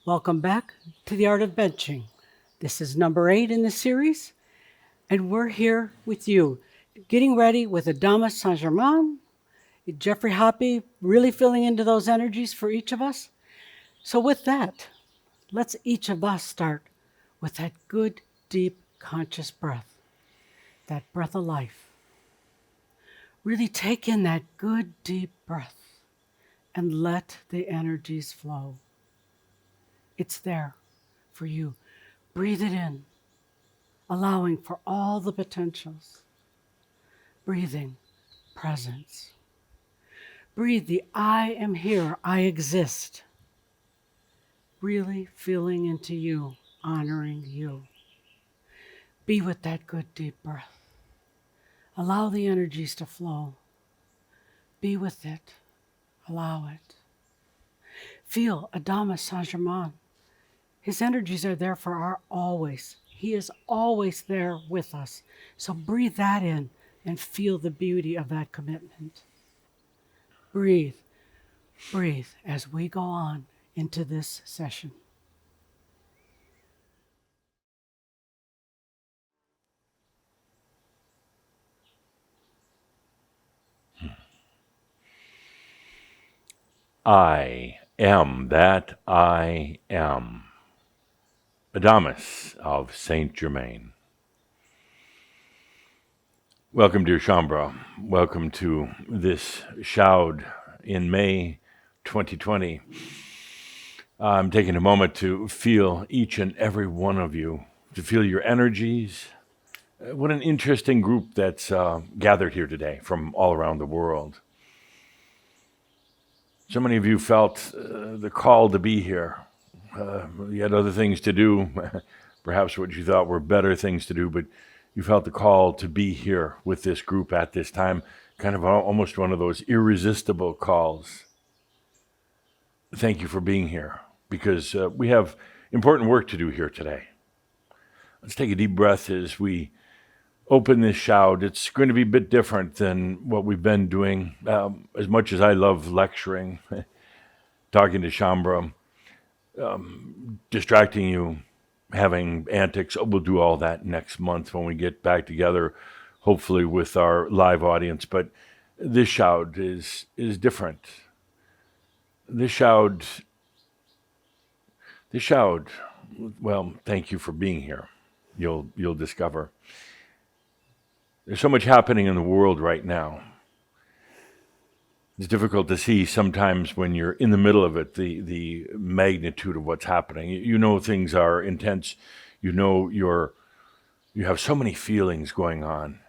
Welcome back to the Art of Benching. This is number 8 in the series, and we're here with you, getting ready with Adamas Saint Germain, Jeffrey Hoppe, really filling into those energies for each of us. So, with that, let's each of us start with that good, deep, conscious breath, that breath of life. Really take in that good, deep breath and let the energies flow. It's there for you. Breathe it in, allowing for all the potentials. Breathing presence. Breathe the I am here, I exist. Really feeling into you, honoring you. Be with that good deep breath. Allow the energies to flow. Be with it. Allow it. Feel Adamas Saint Germain. His energies are there for our always. He is always there with us. So breathe that in and feel the beauty of that commitment. Breathe, breathe as we go on into this session. I am that I am. Adamas of Saint Germain. Welcome, dear Shambra. Welcome to this Shoud in May 2020. I'm taking a moment to feel each and every one of you, to feel your energies. What an interesting group that's gathered here today from all around the world. So many of you felt the call to be here. You had other things to do, perhaps what you thought were better things to do, but you felt the call to be here with this group at this time, kind of almost one of those irresistible calls. Thank you for being here, because we have important work to do here today. Let's take a deep breath as we open this shout. It's going to be a bit different than what we've been doing. As much as I love lecturing, talking to Shambra, distracting you, having antics. We'll do all that next month when we get back together, hopefully with our live audience. But this shout is different. This shout, well, thank you for being here. You'll discover. There's so much happening in the world right now. It's difficult to see sometimes when you're in the middle of it, the magnitude of what's happening. You know things are intense. You know you have so many feelings going on.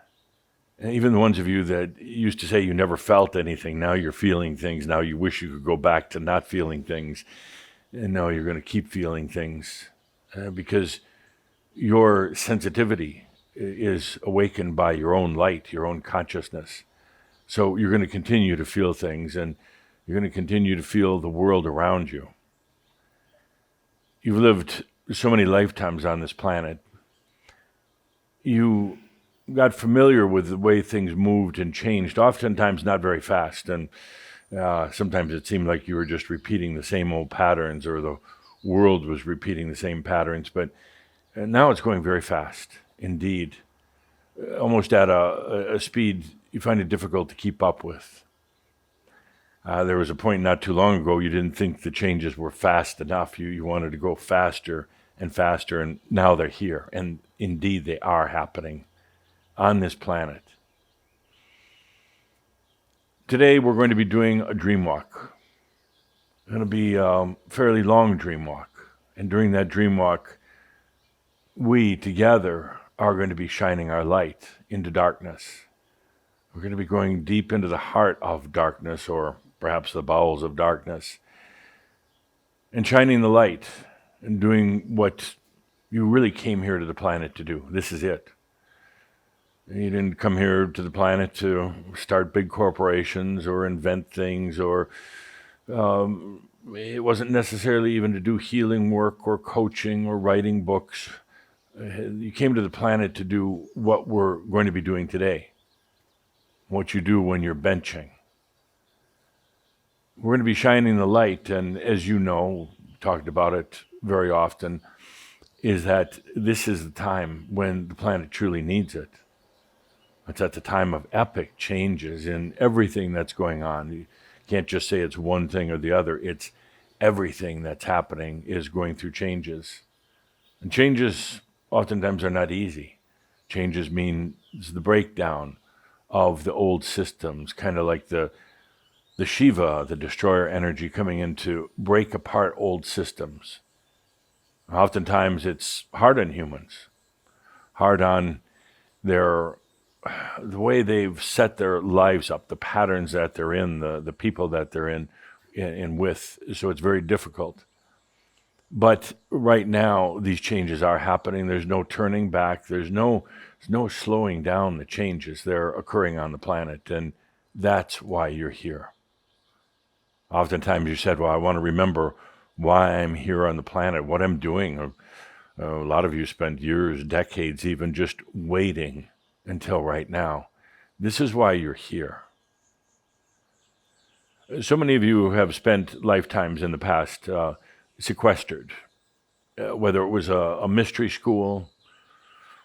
And even the ones of you that used to say you never felt anything, now you're feeling things. Now you wish you could go back to not feeling things. And now you're going to keep feeling things because your sensitivity is awakened by your own light, your own consciousness. So you're going to continue to feel things, and you're going to continue to feel the world around you. You've lived so many lifetimes on this planet. You got familiar with the way things moved and changed, oftentimes not very fast. And sometimes it seemed like you were just repeating the same old patterns, or the world was repeating the same patterns. But now it's going very fast, indeed, almost at a speed you find it difficult to keep up with. There was a point not too long ago you didn't think the changes were fast enough. You wanted to go faster and faster, and now they're here. And indeed, they are happening on this planet. Today, we're going to be doing a dream walk. It's going to be a fairly long dream walk. And during that dream walk, we together are going to be shining our light into darkness. We're going to be going deep into the heart of darkness, or perhaps the bowels of darkness, and shining the light and doing what you really came here to the planet to do. This is it. You didn't come here to the planet to start big corporations or invent things, or it wasn't necessarily even to do healing work or coaching or writing books. You came to the planet to do what we're going to be doing today. What you do when you're benching. We're going to be shining the light, and as you know, talked about it very often, is that this is the time when the planet truly needs it. It's at the time of epic changes in everything that's going on. You can't just say it's one thing or the other. It's everything that's happening is going through changes. And changes oftentimes are not easy. Changes means the breakdown of the old systems, kind of like the Shiva, the destroyer energy, coming in to break apart old systems. Oftentimes it's hard on humans, hard on the way they've set their lives up, the patterns that they're in, the people that they're in with. So it's very difficult. But right now, these changes are happening. There's no turning back. There's no slowing down the changes. They're occurring on the planet, and that's why you're here. Oftentimes you said, well, I want to remember why I'm here on the planet, what I'm doing. A lot of you spent years, decades even, just waiting until right now. This is why you're here. So many of you have spent lifetimes in the past sequestered, whether it was a mystery school,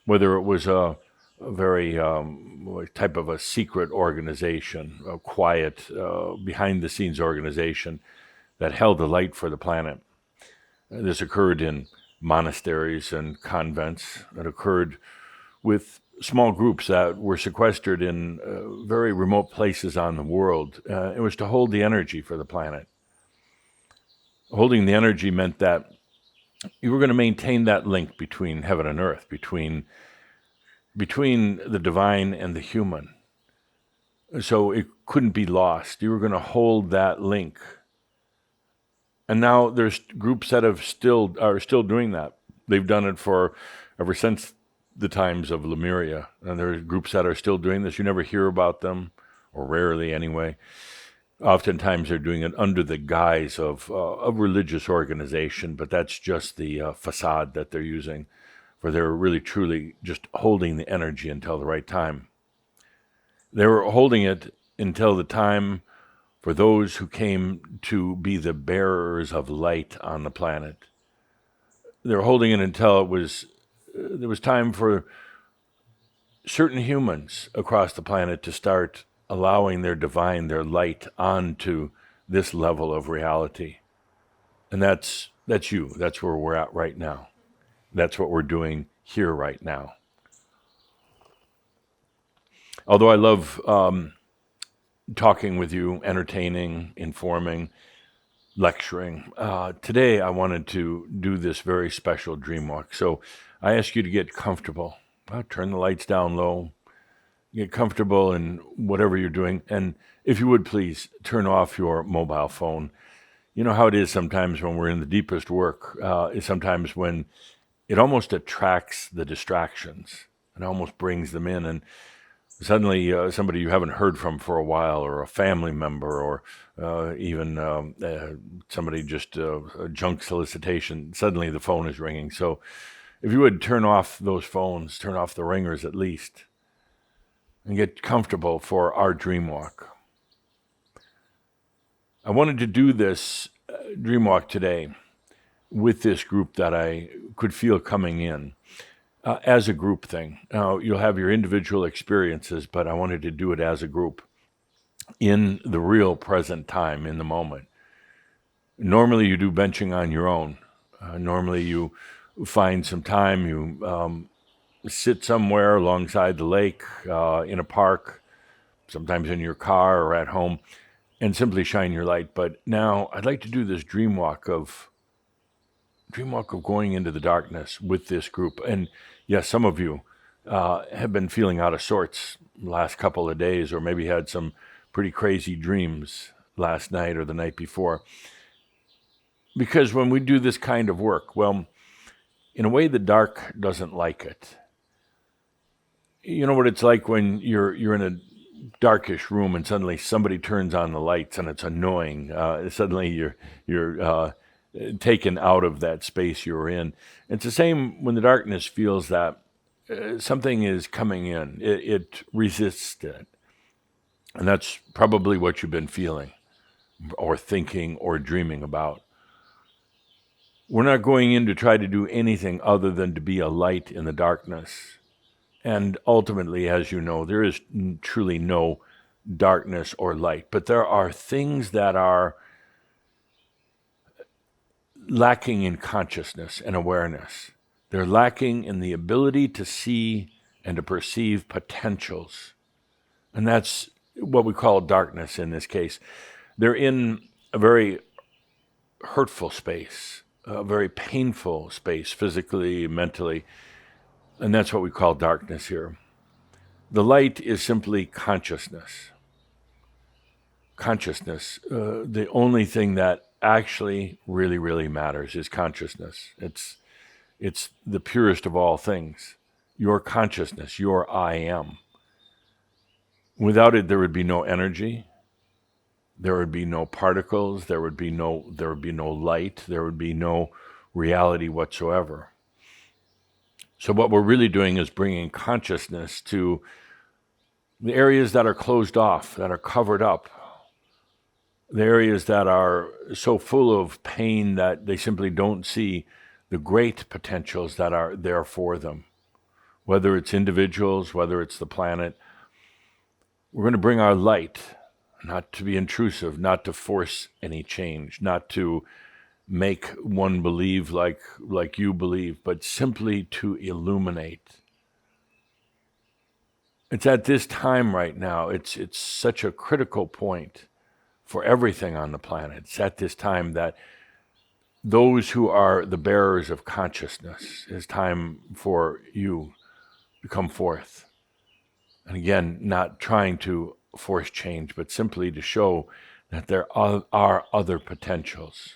whether it was a very type of a secret organization, a quiet, behind-the-scenes organization that held the light for the planet. This occurred in monasteries and convents. It occurred with small groups that were sequestered in very remote places on the world. It was to hold the energy for the planet. Holding the energy meant that you were going to maintain that link between heaven and earth, between the divine and the human. So it couldn't be lost. You were going to hold that link. And now there's groups that are still doing that. They've done it ever since the times of Lemuria. And there are groups that are still doing this. You never hear about them, or rarely anyway. Oftentimes they're doing it under the guise of a religious organization, but that's just the facade that they're using, for they're really truly just holding the energy until the right time. They were holding it until the time for those who came to be the bearers of light on the planet. They were holding it until there was time for certain humans across the planet to start allowing their divine, their light, onto this level of reality. And that's you. That's where we're at right now. That's what we're doing here right now. Although I love talking with you, entertaining, informing, lecturing, today I wanted to do this very special dream walk. So I ask you to get comfortable. Turn the lights down low. Get comfortable in whatever you're doing. And if you would, please turn off your mobile phone. You know how it is sometimes when we're in the deepest work, is sometimes when it almost attracts the distractions and almost brings them in. And suddenly somebody you haven't heard from for a while, or a family member, or even somebody just a junk solicitation, suddenly the phone is ringing. So if you would turn off those phones, turn off the ringers at least, and get comfortable for our dream walk. I wanted to do this dream walk today with this group that I could feel coming in as a group thing. Now, you'll have your individual experiences, but I wanted to do it as a group in the real present time, in the moment. Normally, you do benching on your own. Normally, you find some time, you sit somewhere alongside the lake, in a park, sometimes in your car or at home, and simply shine your light. But now I'd like to do this dream walk of going into the darkness with this group. And yes, some of you have been feeling out of sorts the last couple of days, or maybe had some pretty crazy dreams last night or the night before. Because when we do this kind of work, well, in a way, the dark doesn't like it. You know what it's like when you're in a darkish room and suddenly somebody turns on the lights and it's annoying. Suddenly you're taken out of that space you're in. It's the same when the darkness feels that something is coming in. It resists it. And that's probably what you've been feeling or thinking or dreaming about. We're not going in to try to do anything other than to be a light in the darkness. And ultimately, as you know, there is truly no darkness or light, but there are things that are lacking in consciousness and awareness. They're lacking in the ability to see and to perceive potentials. And that's what we call darkness in this case. They're in a very hurtful space, a very painful space, physically, mentally. And that's what we call darkness here. The light is simply consciousness. Consciousness. The only thing that actually really matters is consciousness. It's the purest of all things. Your consciousness, your I am. Without it, there would be no energy. There would be no particles. There would be no light. There would be no reality whatsoever. So what we're really doing is bringing consciousness to the areas that are closed off, that are covered up, the areas that are so full of pain that they simply don't see the great potentials that are there for them. Whether it's individuals, whether it's the planet, we're going to bring our light, not to be intrusive, not to force any change, not to make one believe like you believe, but simply to illuminate. It's at this time right now, it's such a critical point for everything on the planet. It's at this time that those who are the bearers of consciousness, it's time for you to come forth. And again, not trying to force change, but simply to show that there are other potentials.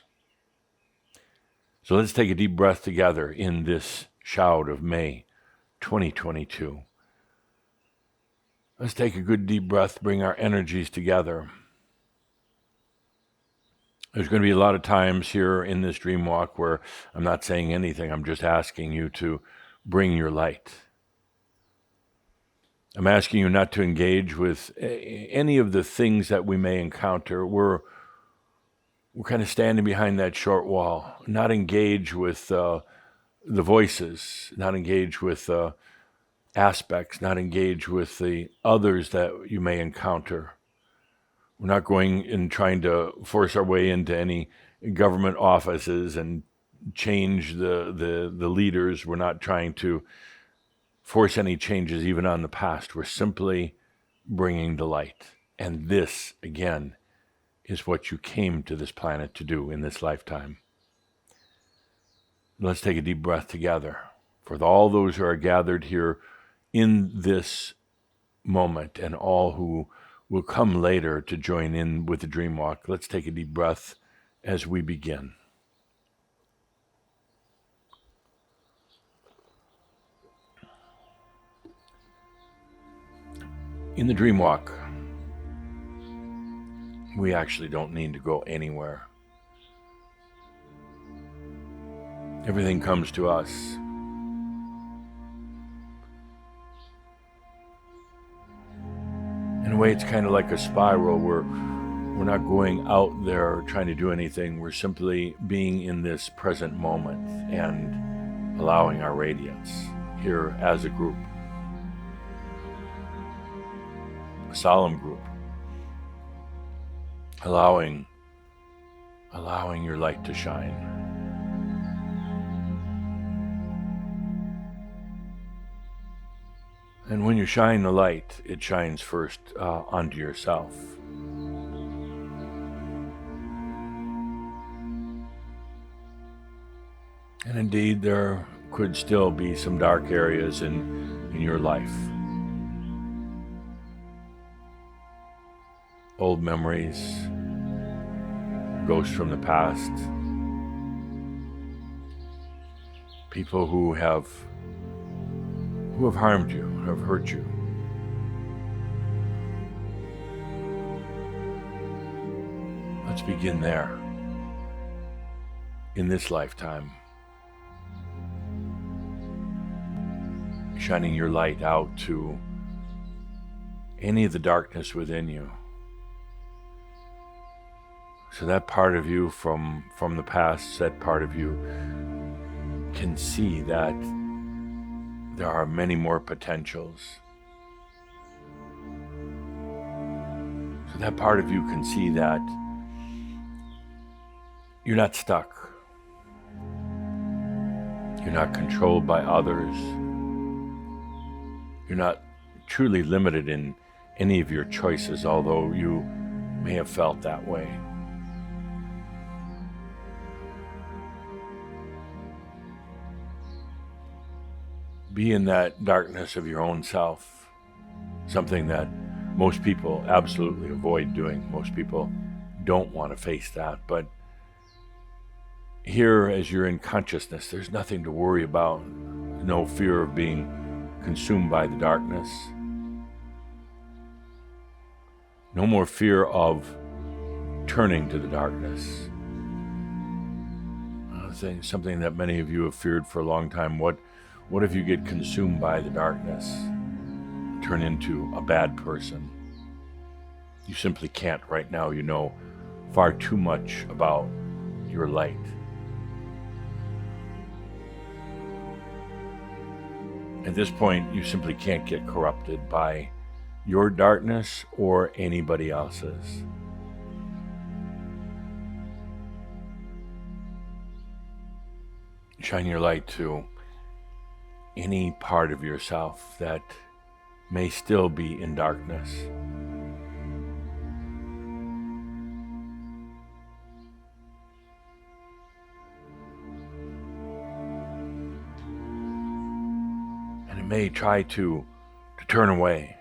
So let's take a deep breath together in this shout of May 2022. Let's take a good deep breath, bring our energies together. There's going to be a lot of times here in this dream walk where I'm not saying anything. I'm just asking you to bring your light. I'm asking you not to engage with any of the things that we may encounter. We're kind of standing behind that short wall, not engage with the voices, not engage with aspects, not engage with the others that you may encounter. We're not going and trying to force our way into any government offices and change the leaders. We're not trying to force any changes even on the past. We're simply bringing the light. And this, again, is what you came to this planet to do in this lifetime. Let's take a deep breath together. For all those who are gathered here in this moment and all who will come later to join in with the dream walk, let's take a deep breath as we begin. In the dream walk, we actually don't need to go anywhere. Everything comes to us. In a way, it's kind of like a spiral where we're not going out there trying to do anything. We're simply being in this present moment and allowing our radiance here as a group. A solemn group. Allowing your light to shine. And when you shine the light, it shines first onto yourself. And indeed, there could still be some dark areas in your life. Old memories, ghosts from the past, people who have harmed you, who have hurt you. Let's begin there, in this lifetime, shining your light out to any of the darkness within you. So that part of you from the past, that part of you can see that there are many more potentials. So that part of you can see that you're not stuck. You're not controlled by others. You're not truly limited in any of your choices, although you may have felt that way. Be in that darkness of your own self, something that most people absolutely avoid doing. Most people don't want to face that, but here, as you're in consciousness, there's nothing to worry about. No fear of being consumed by the darkness. No more fear of turning to the darkness. Something that many of you have feared for a long time. What if you get consumed by the darkness? Turn into a bad person? You simply can't right now. You know far too much about your light. At this point, you simply can't get corrupted by your darkness or anybody else's. Shine your light to any part of yourself that may still be in darkness. And it may try to turn away,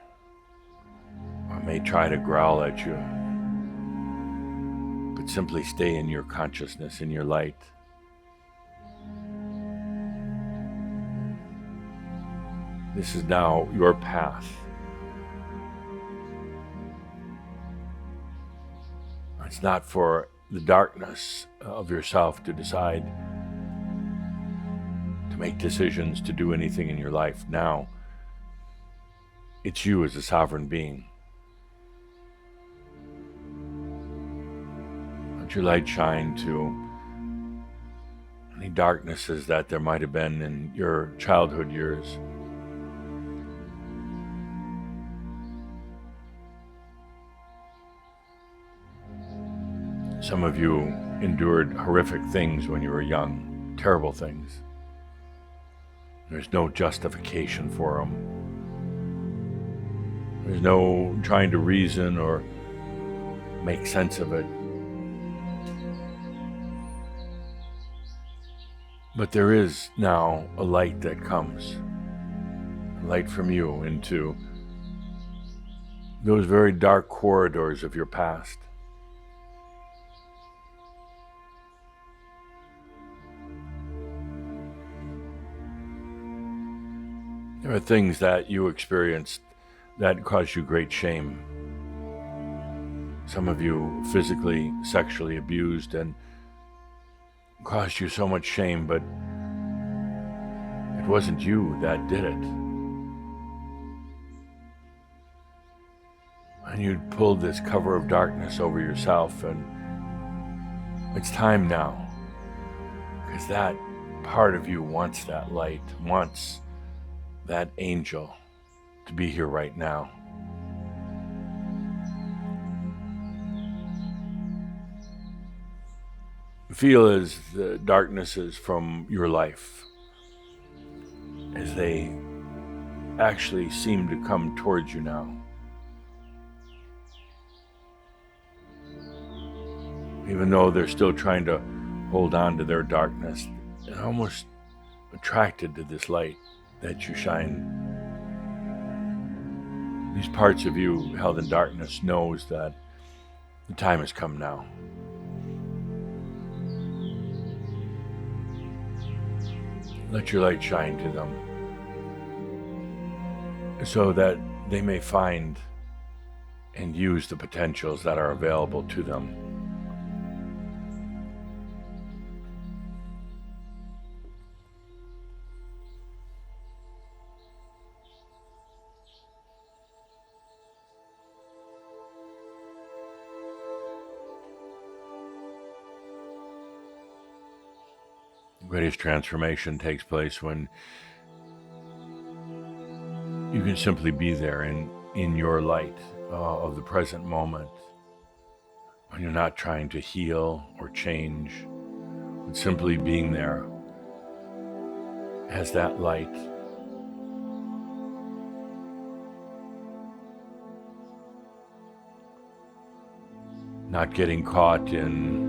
or may try to growl at you, but simply stay in your consciousness, in your light. This is now your path. It's not for the darkness of yourself to decide to make decisions, to do anything in your life now. It's you as a sovereign being. Let your light shine to any darknesses that there might have been in your childhood years. Some of you endured horrific things when you were young, terrible things. There's no justification for them. There's no trying to reason or make sense of it. But there is now a light that comes, a light from you into those very dark corridors of your past. There are things that you experienced that caused you great shame. Some of you physically, sexually abused and caused you so much shame, but it wasn't you that did it. And you pulled this cover of darkness over yourself, and it's time now, because that part of you wants that light, wants that angel to be here right now. Feel as the darknesses from your life, as they actually seem to come towards you now. Even though they're still trying to hold on to their darkness, they're almost attracted to this light that you shine. These parts of you held in darkness knows that the time has come now. Let your light shine to them so that they may find and use the potentials that are available to them. Greatest transformation takes place when you can simply be there in your light of the present moment, when you're not trying to heal or change, but simply being there as that light. Not getting caught in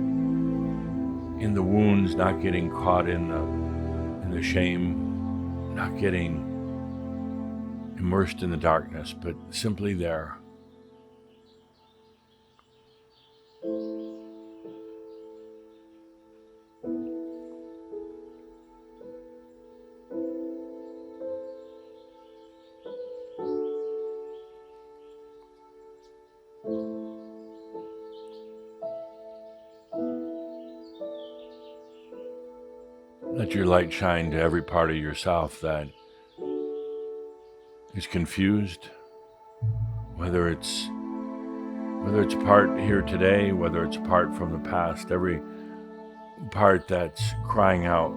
the wounds, not getting caught in the shame, not getting immersed in the darkness, but simply there. Let your light shine to every part of yourself that is confused, whether it's a part here today, whether it's a part from the past, every part that's crying out.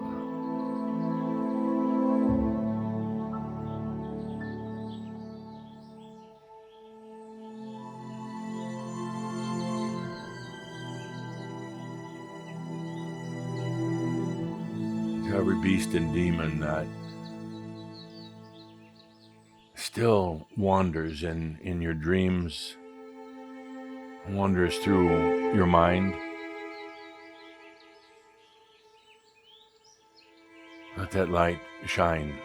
To every beast and demon that still wanders in your dreams, wanders through your mind. Let that light shine.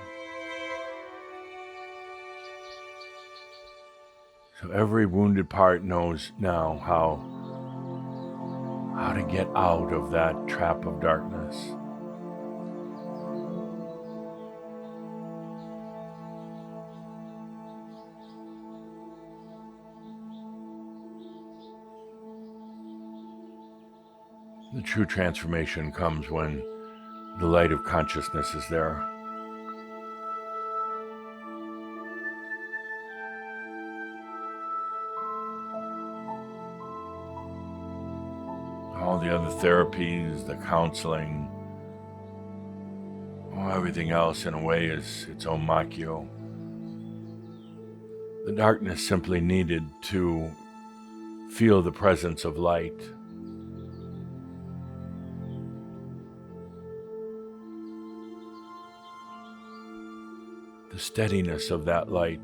So every wounded part knows now how to get out of that trap of darkness. The true transformation comes when the light of consciousness is there. All the other therapies, the counseling, everything else in a way is its own macchio. The darkness simply needed to feel the presence of light. The steadiness of that light.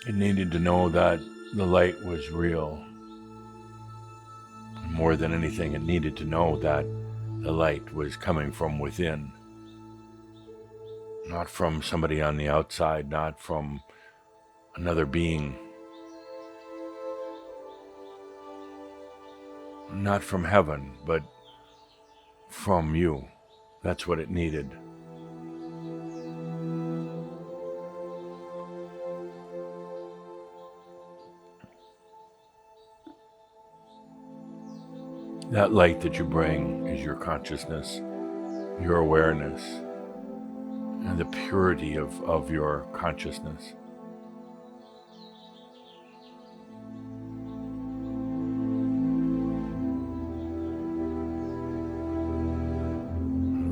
It needed to know that the light was real. More than anything, it needed to know that the light was coming from within. Not from somebody on the outside, not from another being. Not from heaven, but from you. That's what it needed. That light that you bring is your consciousness, your awareness, and the purity of your consciousness.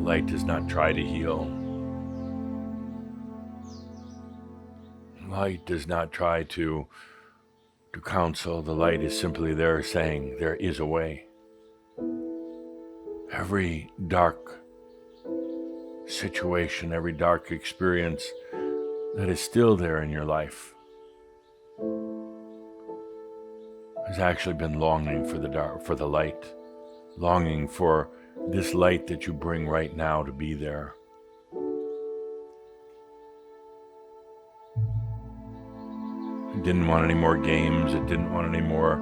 Light does not try to heal. Light does not try to counsel. The light is simply there saying there is a way. Every dark situation, every dark experience that is still there in your life has actually been longing for the light, longing for this light that you bring right now to be there. It didn't want any more games. It didn't want any more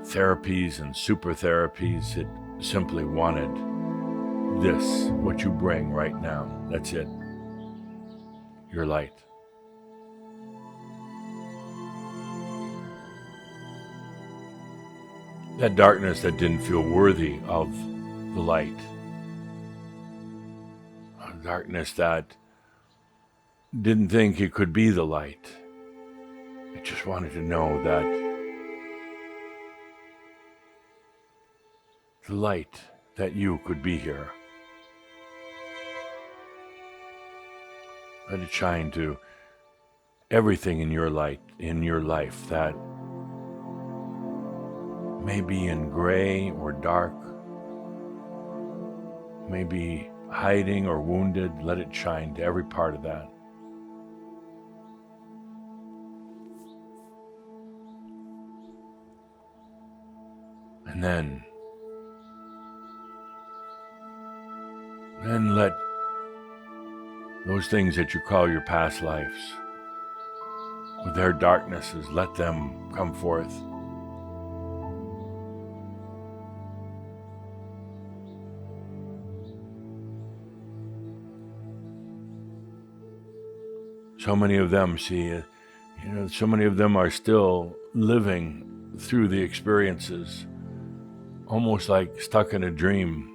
therapies and super therapies. It simply wanted this, what you bring right now. That's it. Your light. That darkness that didn't feel worthy of the light, a darkness that didn't think it could be the light. It just wanted to know that the light, that you could be here. Let it shine to everything in your light, in your life that may be in gray or dark, may be hiding or wounded. Let it shine to every part of that. And then let those things that you call your past lives, with their darknesses, let them come forth. So many of them so many of them are still living through the experiences, almost like stuck in a dream.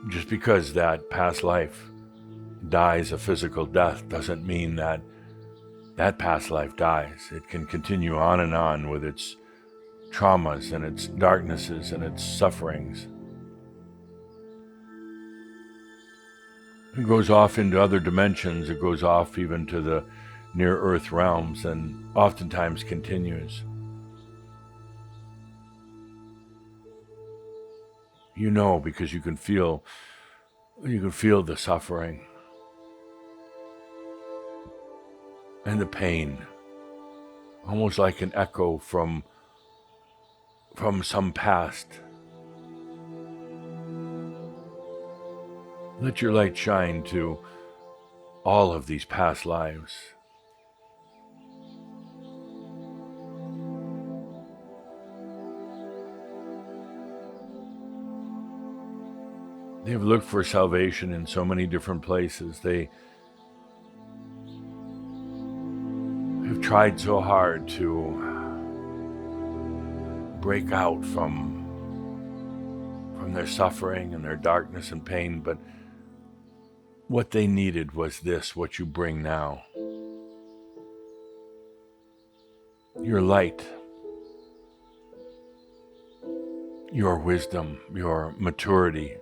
Just because that past life dies a physical death doesn't mean that that past life dies. It can continue on and on with its traumas and its darknesses and its sufferings. It goes off into other dimensions. It goes off even to the near-earth realms and oftentimes continues. You know, because you can feel the suffering and the pain, almost like an echo from some past. Let your light shine to all of these past lives. They have looked for salvation in so many different places. They have tried so hard to break out from their suffering and their darkness and pain, but what they needed was this, what you bring now. Your light, your wisdom, your maturity.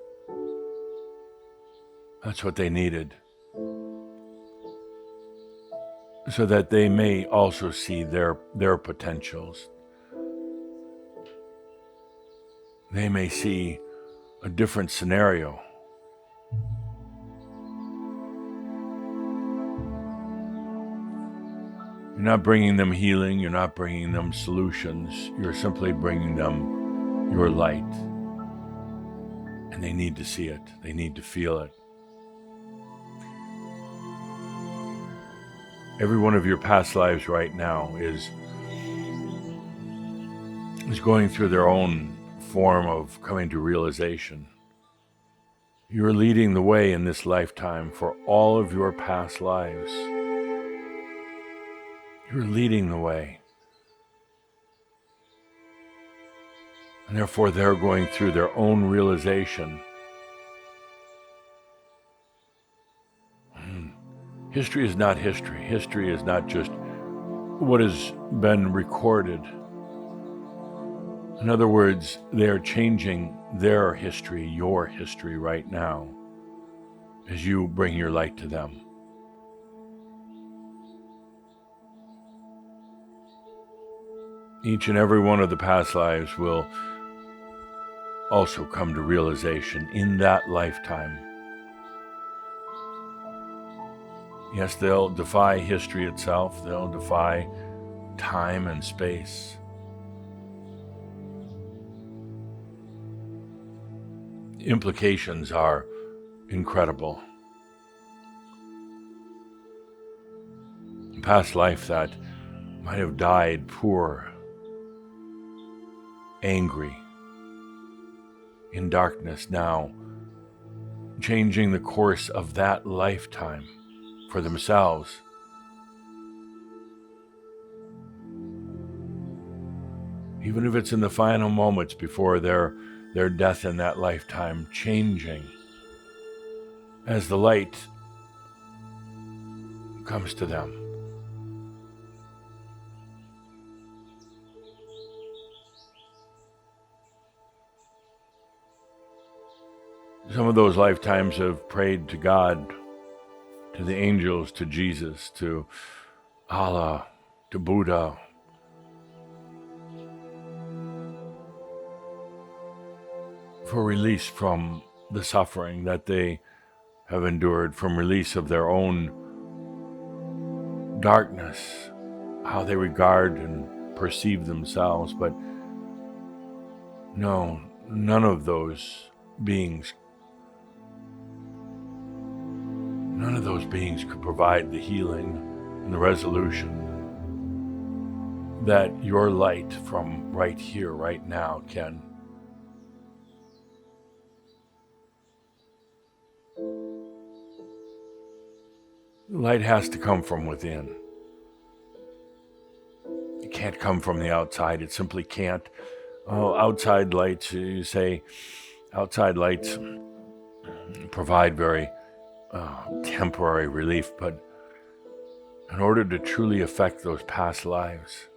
That's what they needed, so that they may also see their potentials. They may see a different scenario. You're not bringing them healing, you're not bringing them solutions, you're simply bringing them your light. And they need to see it, they need to feel it. Every one of your past lives right now is going through their own form of coming to realization. You're leading the way in this lifetime for all of your past lives. You're leading the way. And therefore they're going through their own realization. History is not history. History is not just what has been recorded. In other words, they are changing their history, your history right now, as you bring your light to them. Each and every one of the past lives will also come to realization in that lifetime. Yes, they'll defy history itself. They'll defy time and space. Implications are incredible. A past life that might have died poor, angry, in darkness, now changing the course of that lifetime for themselves. Even if it's in the final moments before their death in that lifetime, changing as the light comes to them. Some of those lifetimes have prayed to God, to the angels, to Jesus, to Allah, to Buddha, for release from the suffering that they have endured, from release of their own darkness, how they regard and perceive themselves. But no, none of those beings could provide the healing and the resolution that your light from right here, right now can. Light has to come from within. It can't come from the outside. It simply can't. Oh, outside lights, you say, outside lights provide very temporary relief, but in order to truly affect those past lives,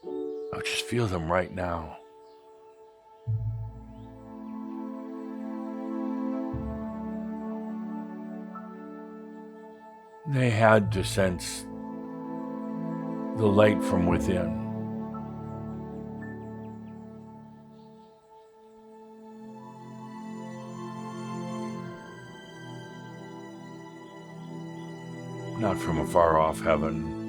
I just feel them right now. They had to sense the light from within. Not from a far off heaven,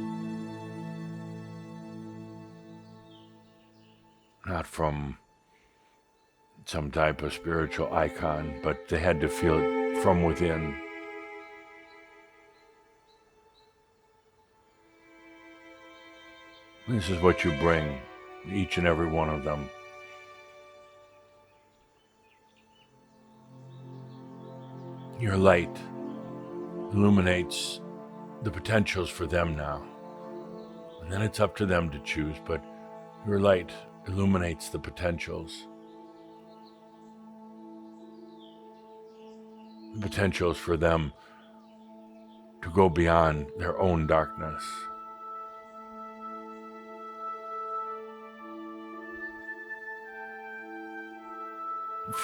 not from some type of spiritual icon, but they had to feel it from within. This is what you bring, each and every one of them. Your light illuminates the potentials for them now. And then it's up to them to choose, but your light illuminates the potentials. The potentials for them to go beyond their own darkness.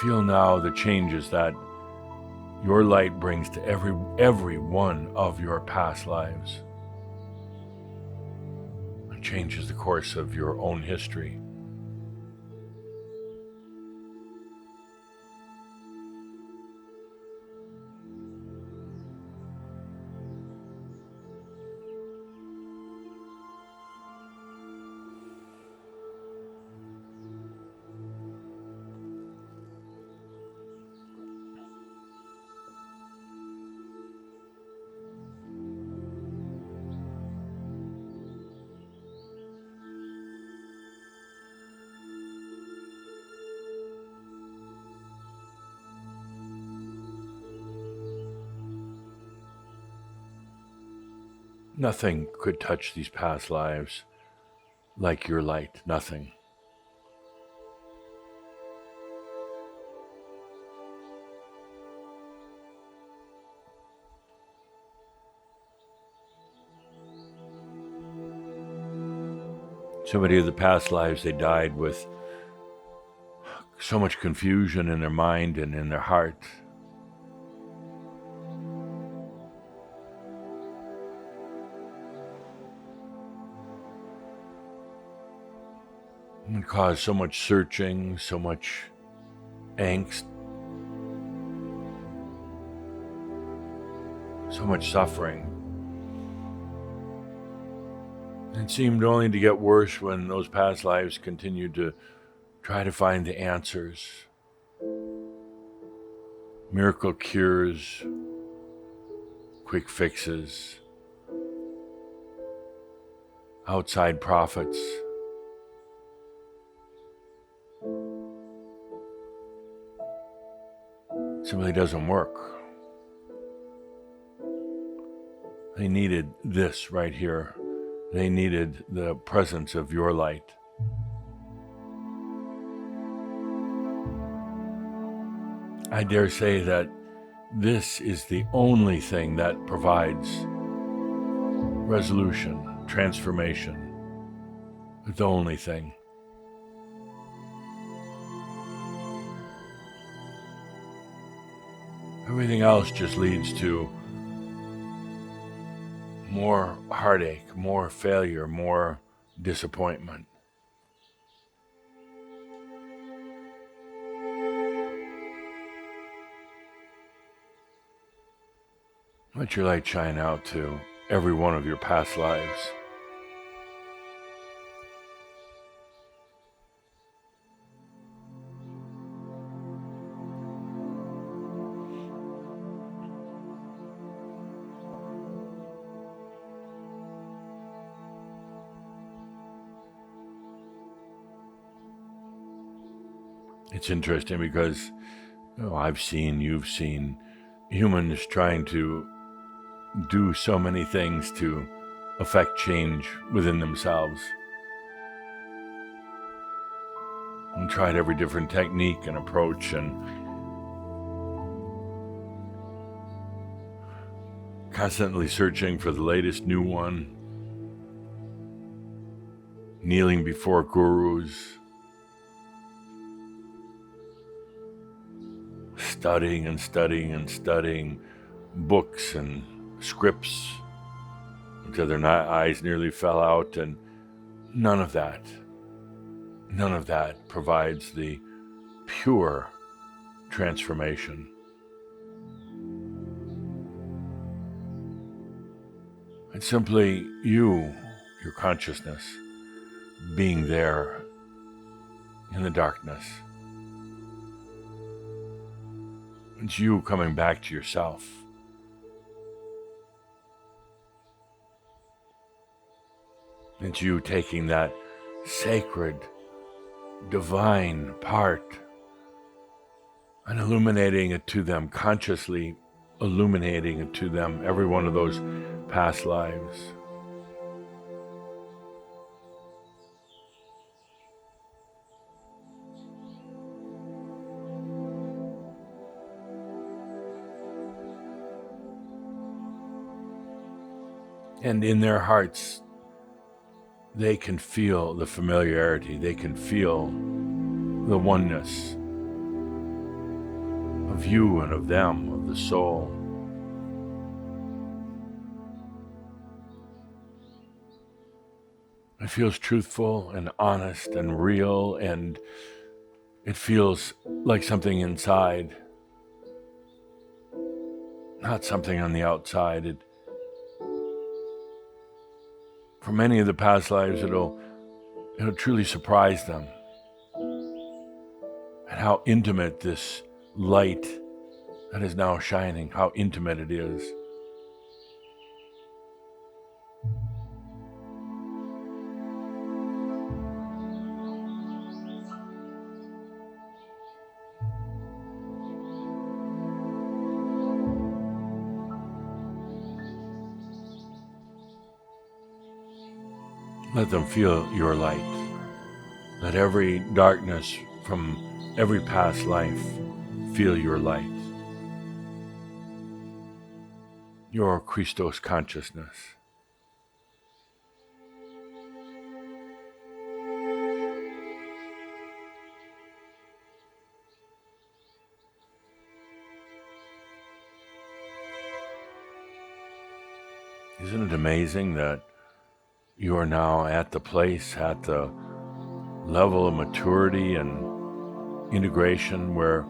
Feel now the changes that your light brings to every one of your past lives. It changes the course of your own history. Nothing could touch these past lives like your light. Nothing. So many of the past lives, they died with so much confusion in their mind and in their heart. And caused so much searching, so much angst, so much suffering. It seemed only to get worse when those past lives continued to try to find the answers. Miracle cures, quick fixes, outside prophets. Simply doesn't work. They needed this right here. They needed the presence of your light. I dare say that this is the only thing that provides resolution, transformation. It's the only thing. Everything else just leads to more heartache, more failure, more disappointment. Let your light shine out to every one of your past lives. It's interesting because you've seen humans trying to do so many things to affect change within themselves. And tried every different technique and approach, and constantly searching for the latest new one, kneeling before gurus, studying and studying and studying books and scripts until their eyes nearly fell out, and none of that provides the pure transformation. It's simply your consciousness, being there in the darkness. It's you coming back to yourself. It's you taking that sacred, divine part and illuminating it to them, consciously illuminating it to them, every one of those past lives. And in their hearts, they can feel the familiarity, they can feel the oneness of you and of them, of the soul. It feels truthful and honest and real, and it feels like something inside, not something on the outside. For many of the past lives, it'll truly surprise them at how intimate this light that is now shining, how intimate it is. Let them feel your light. Let every darkness from every past life feel your light. Your Christos consciousness. Isn't it amazing that you are now at the place, at the level of maturity and integration where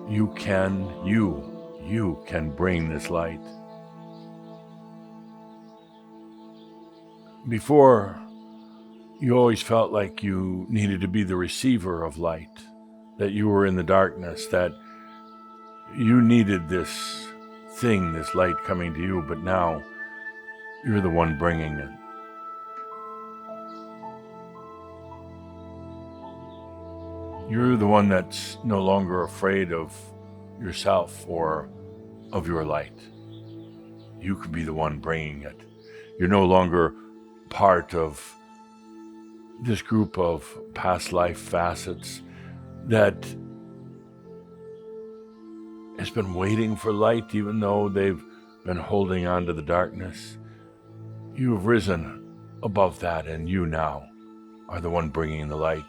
you can bring this light? Before, you always felt like you needed to be the receiver of light, that you were in the darkness, that you needed this thing, this light coming to you, but now you're the one bringing it. You're the one that's no longer afraid of yourself or of your light. You can be the one bringing it. You're no longer part of this group of past life facets that has been waiting for light, even though they've been holding on to the darkness. You've risen above that, and you now are the one bringing the light.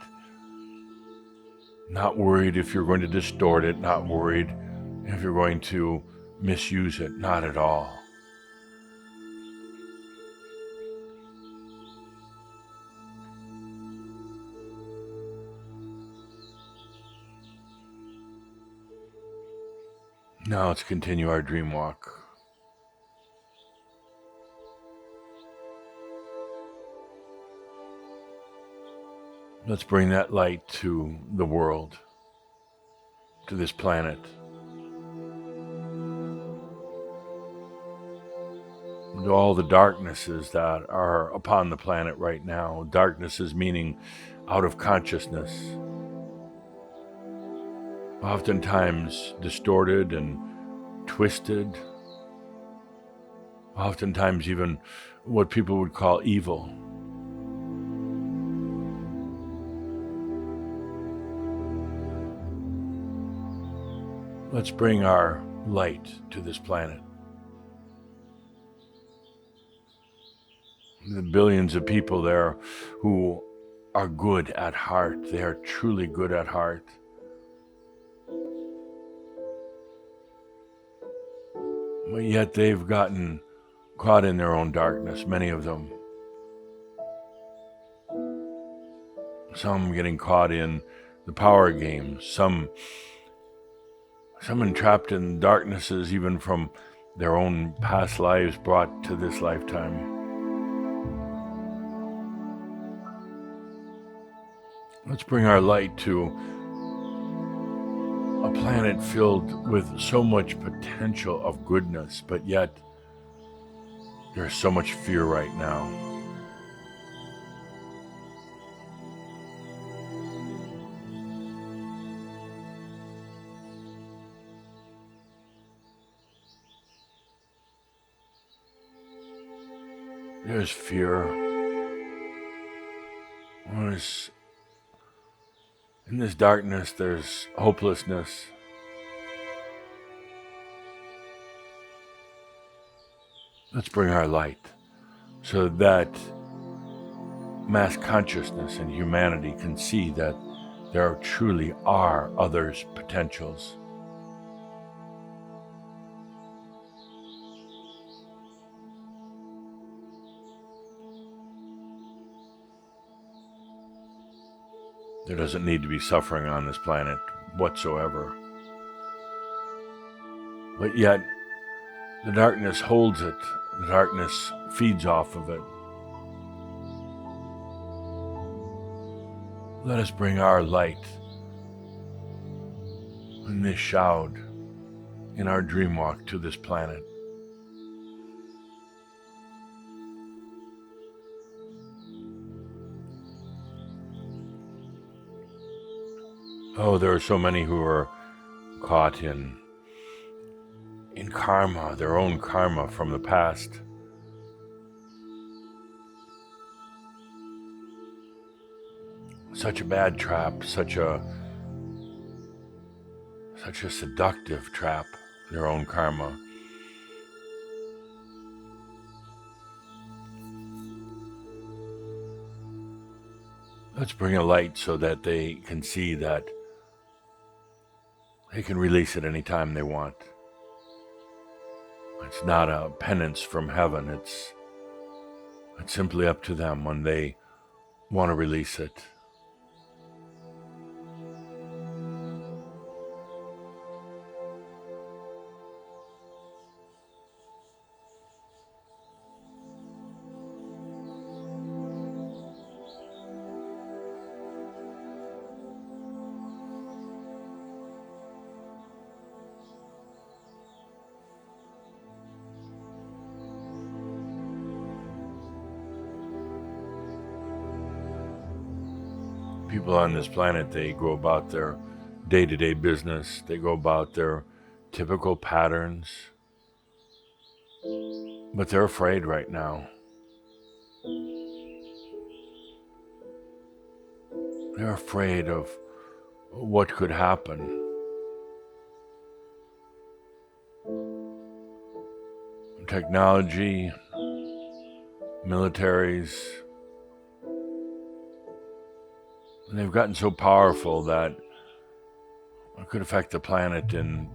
Not worried if you're going to distort it, not worried if you're going to misuse it, not at all. Now let's continue our dream walk. Let's bring that light to the world, to this planet. To all the darknesses that are upon the planet right now. Darknesses meaning out of consciousness. Oftentimes distorted and twisted. Oftentimes even what people would call evil. Let's bring our light to this planet. The billions of people there who are good at heart. They are truly good at heart. But yet they've gotten caught in their own darkness, many of them. Some getting caught in the power games, some entrapped in darknesses even from their own past lives brought to this lifetime. Let's bring our light to a planet filled with so much potential of goodness, but yet there's so much fear right now. There's fear. In this darkness, there's hopelessness. Let's bring our light so that mass consciousness and humanity can see that there truly are others' potentials. There doesn't need to be suffering on this planet whatsoever. But yet, the darkness holds it. The darkness feeds off of it. Let us bring our light in this shroud, in our dream walk to this planet. Oh, there are so many who are caught in karma, their own karma from the past. Such a bad trap, such a seductive trap, their own karma. Let's bring a light so that they can see that they can release it anytime they want. It's not a penance from heaven. It's simply up to them when they want to release it. People on this planet, they go about their day-to-day business. They go about their typical patterns. But they're afraid right now. They're afraid of what could happen. technology, militaries, and they've gotten so powerful that it could affect the planet in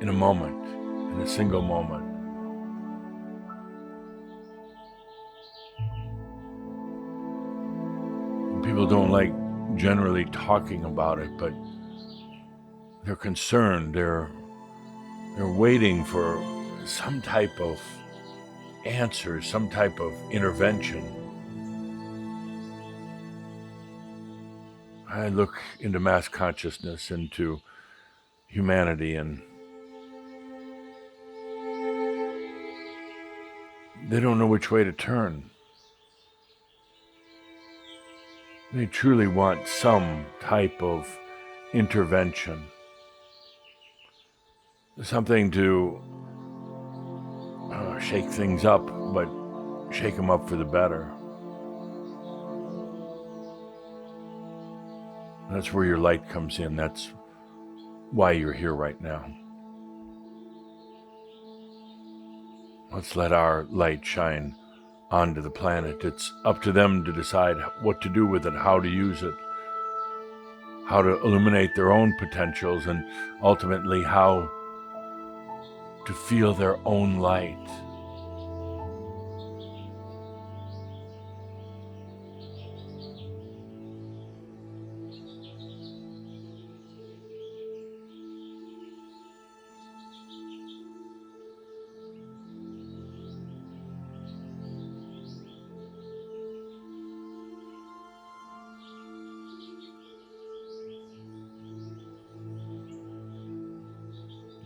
a moment, in a single moment. And people don't like generally talking about it, but they're concerned. They're waiting for some type of answer, some type of intervention. I look into mass consciousness, into humanity, and they don't know which way to turn. They truly want some type of intervention, something to shake things up, but shake them up for the better. That's where your light comes in. That's why you're here right now. Let's let our light shine onto the planet. It's up to them to decide what to do with it, how to use it, how to illuminate their own potentials, and ultimately how to feel their own light.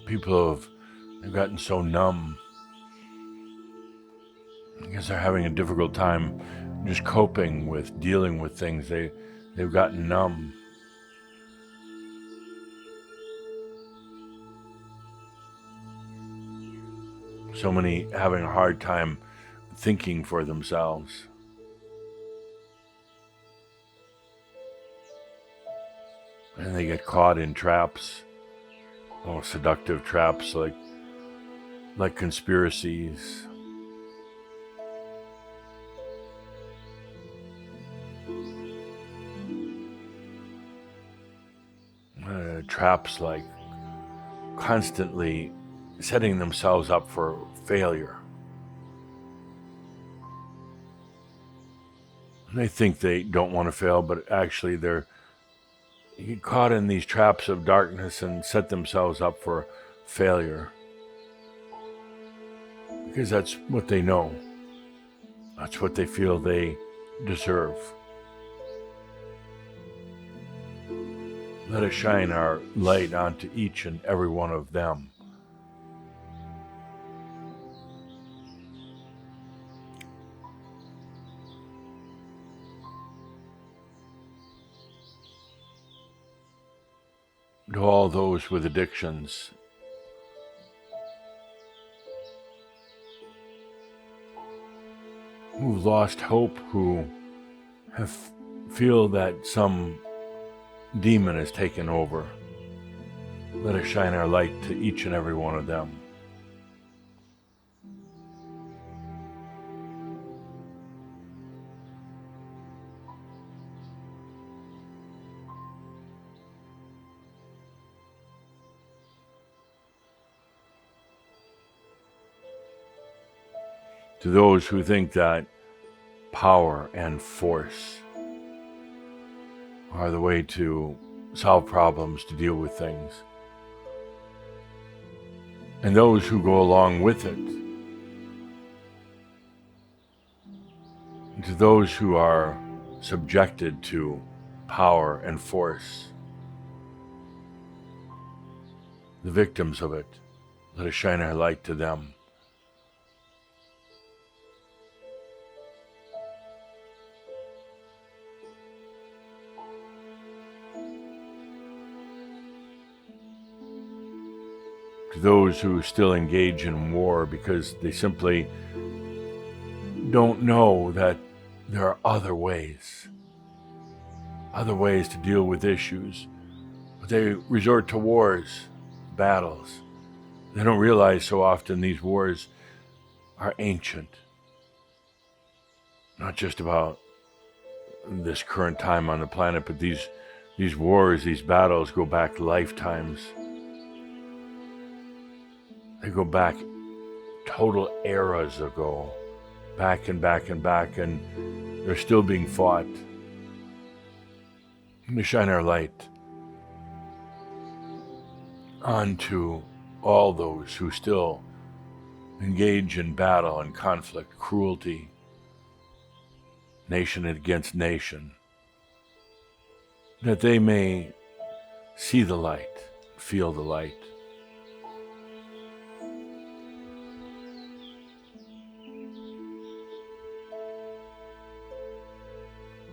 People have gotten so numb because they're having a difficult time just coping with dealing with things. They've gotten numb. So many having a hard time thinking for themselves. And they get caught in traps. Oh, seductive traps like conspiracies. Traps like constantly setting themselves up for failure. They think they don't want to fail, but actually they're get caught in these traps of darkness and set themselves up for failure. Because that's what they know. That's what they feel they deserve. Let us shine our light onto each and every one of them. To all those with addictions, who've lost hope, who feel that some demon has taken over, let us shine our light to each and every one of them. To those who think that power and force are the way to solve problems, to deal with things, and those who go along with it, and to those who are subjected to power and force, the victims of it, let us shine our light to them. To those who still engage in war because they simply don't know that there are other ways to deal with issues, but they resort to wars, battles. They don't realize so often these wars are ancient, not just about this current time on the planet, but these wars, these battles go back lifetimes. They go back total eras ago, back and back and back, and they're still being fought. We shine our light onto all those who still engage in battle and conflict, cruelty, nation against nation, that they may see the light, feel the light.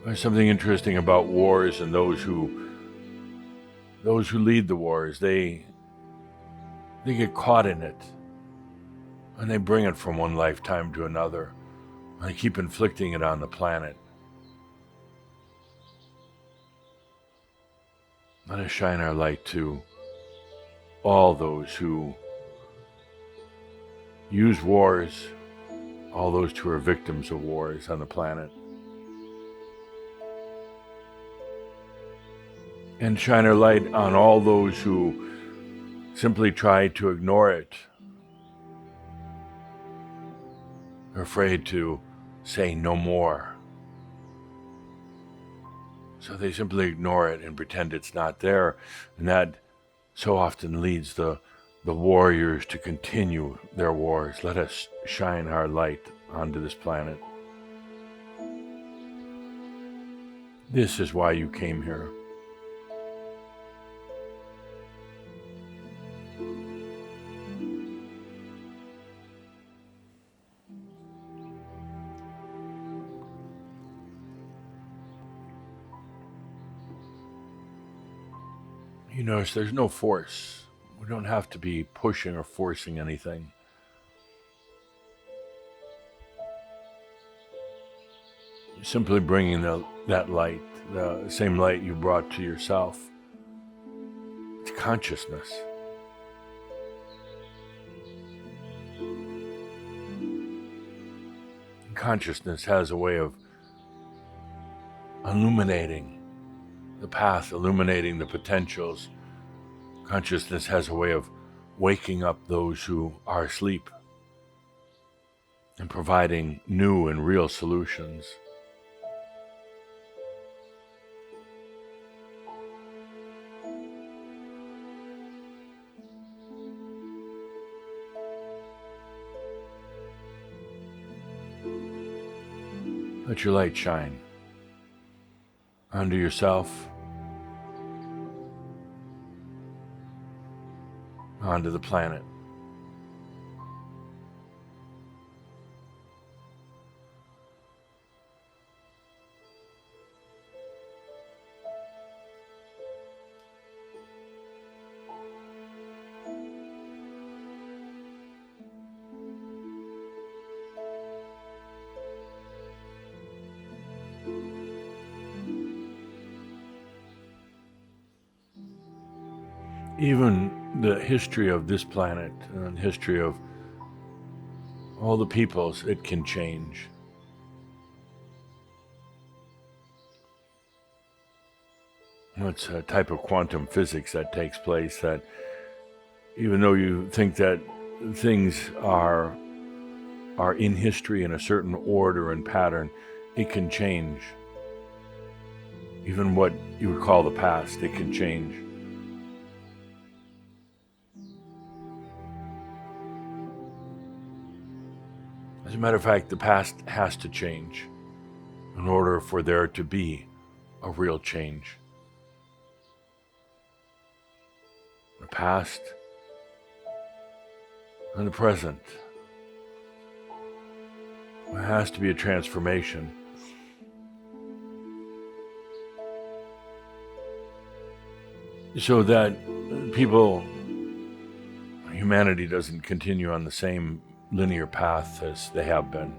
There's something interesting about wars and those who lead the wars. They get caught in it, and they bring it from one lifetime to another, and they keep inflicting it on the planet. Let us shine our light to all those who use wars, all those who are victims of wars on the planet. And shine our light on all those who simply try to ignore it. They're afraid to say no more. So they simply ignore it and pretend it's not there. And that so often leads the warriors to continue their wars. Let us shine our light onto this planet. This is why you came here. You notice there's no force. We don't have to be pushing or forcing anything. You're simply bringing that light, the same light you brought to yourself, to consciousness. Consciousness has a way of illuminating the path, illuminating the potentials. Consciousness has a way of waking up those who are asleep and providing new and real solutions. Let your light shine onto yourself, onto the planet. Even the history of this planet and history of all the peoples, it can change. It's a type of quantum physics that takes place, that even though you think that things are in history in a certain order and pattern, it can change. Even what you would call the past, it can change. As a matter of fact, the past has to change in order for there to be a real change. The past and the present. There has to be a transformation. So that humanity doesn't continue on the same linear path as they have been.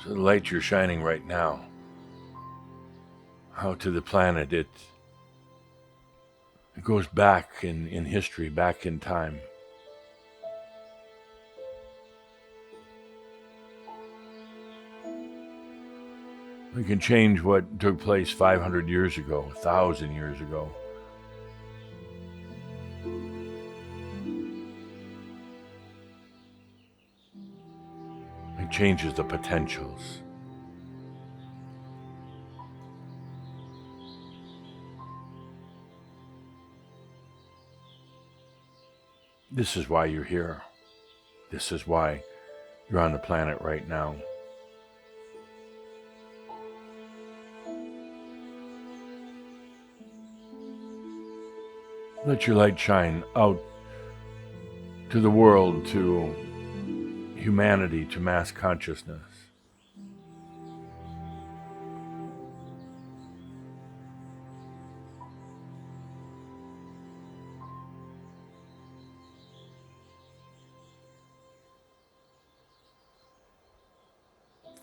So the light you're shining right now out to the planet, it It goes back in history, back in time. We can change what took place 500 years ago, 1,000 years ago. It changes the potentials. This is why you're here. This is why you're on the planet right now. Let your light shine out to the world, to humanity, to mass consciousness.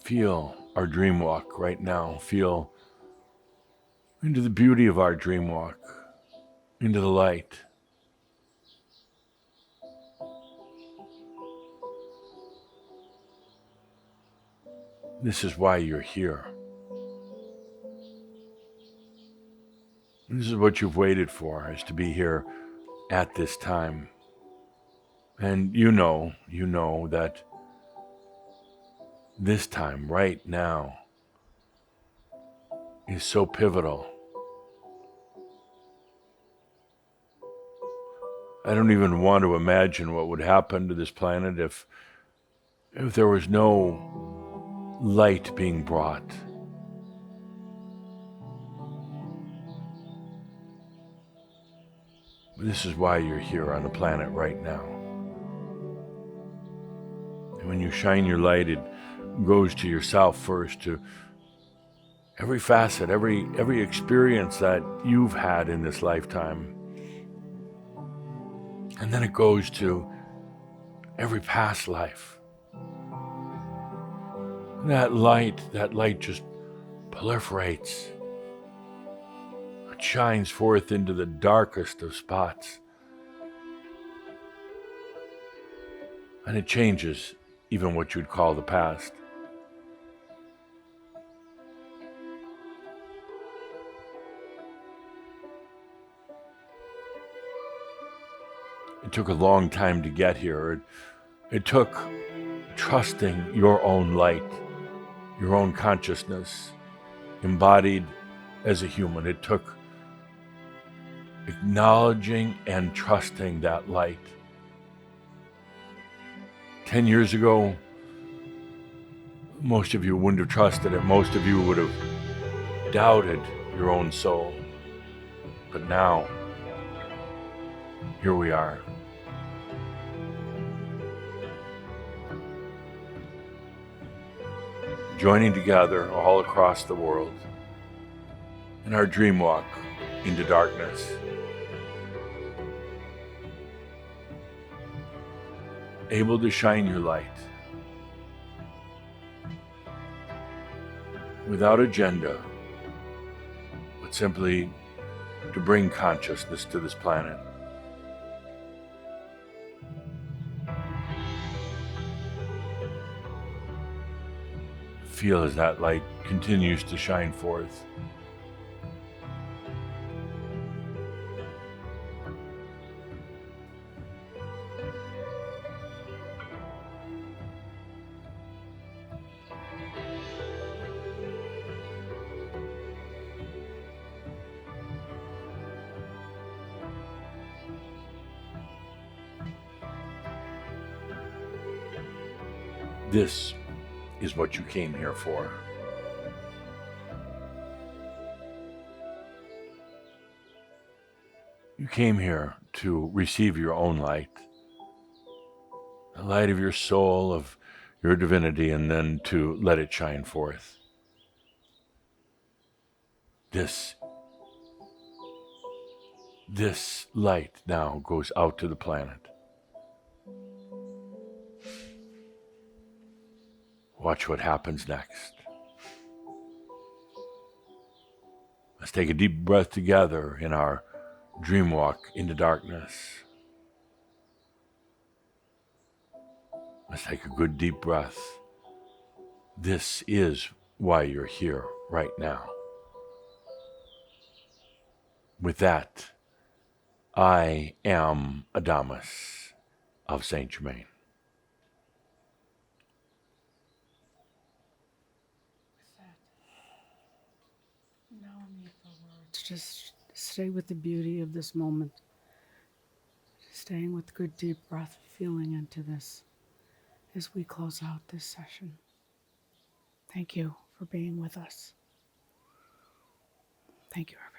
Feel our dream walk right now. Feel into the beauty of our dream walk, into the light. This is why you're here. This is what you've waited for, is to be here at this time. And you know that this time, right now, is so pivotal. I don't even want to imagine what would happen to this planet if there was no light being brought. This is why you're here on the planet right now. And when you shine your light, it goes to yourself first, to every facet, every experience that you've had in this lifetime. And then it goes to every past life. And that light just proliferates. It shines forth into the darkest of spots. And it changes even what you'd call the past. It took a long time to get here. It took trusting your own light, your own consciousness, embodied as a human. It took acknowledging and trusting that light. 10 years ago, most of you wouldn't have trusted it. Most of you would have doubted your own soul. But now, here we are. Joining together all across the world in our dream walk into darkness. Able to shine your light without agenda, but simply to bring consciousness to this planet. Feel as that light continues to shine forth. This is what you came here for. You came here to receive your own light, the light of your soul, of your divinity, and then to let it shine forth. This light now goes out to the planet. Watch what happens next. Let's take a deep breath together in our dream walk into darkness. Let's take a good deep breath. This is why you're here right now. With that, I am Adamus of Saint Germain. No need for words. Just stay with the beauty of this moment. Staying with good deep breath, feeling into this as we close out this session. Thank you for being with us. Thank you, everyone.